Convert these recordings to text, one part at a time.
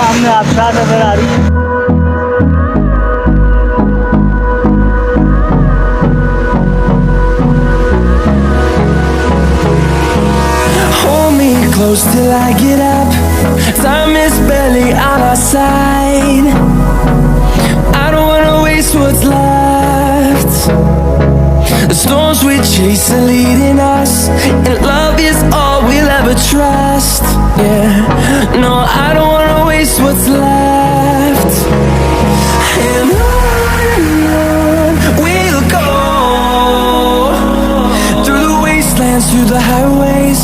सामने आबशार नजर आ रही है। Close till I get up. Time is barely on our side. I don't wanna waste what's left. The storms we chase are leading us, and love is all we'll ever trust. Yeah, no, I don't wanna waste what's left. And on we'll go, through the wastelands, through the highways,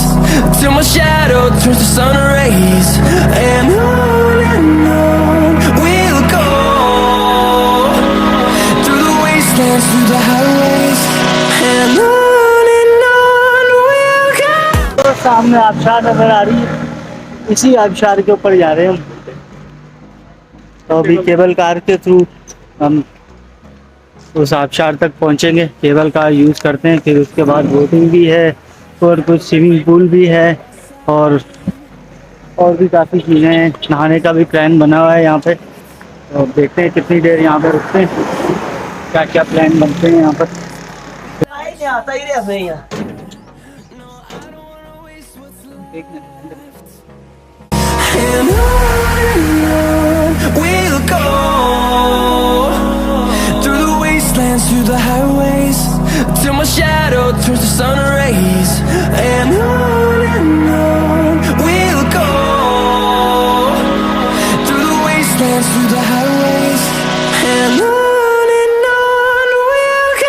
till my shadow turns to sun rays. And on we'll go, through the wastelands, through the highways. And on we'll go. तो सामने आबशार नजर आ रही है, इसी आबशार के ऊपर जा रहे हैं हम। तो अभी केबल कार के थ्रू हम उस आबशार तक पहुंचेंगे। केबल कार यूज़ करते हैं, फिर उसके बाद बोटिंग भी है और कुछ स्विमिंग पूल भी है और भी काफ़ी चीज़ें हैं। नहाने का भी प्लान बना हुआ है यहाँ पे। तो देखते हैं कितनी देर यहाँ पे रुकते हैं, क्या क्या प्लान बनते हैं यहाँ पर। आता ही रहा यहाँ। And on we'll go, through the wastelands, through the highways, till my shadow turns to sun rays. And on we'll go, through the wastelands, through the highways. And on we'll go.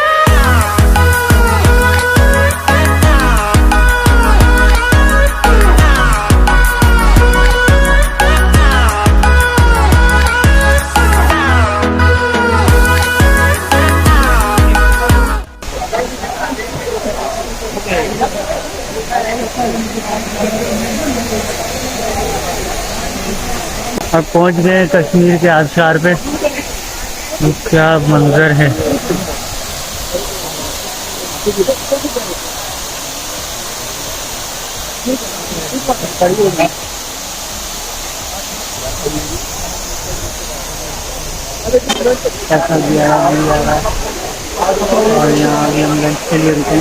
अब पहुंच गए कश्मीर के आबशार पे। तो क्या मंजर है। कैसा दिया है और यहाँ आगे हम लंच के लिए रुके।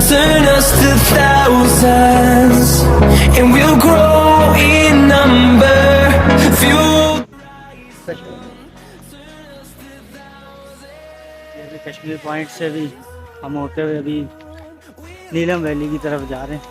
Turn us to thousands, and we'll grow in number. Fuel. Kashmir point से भी हम होते हुए अभी नीलम वैली की तरफ जा रहे हैं।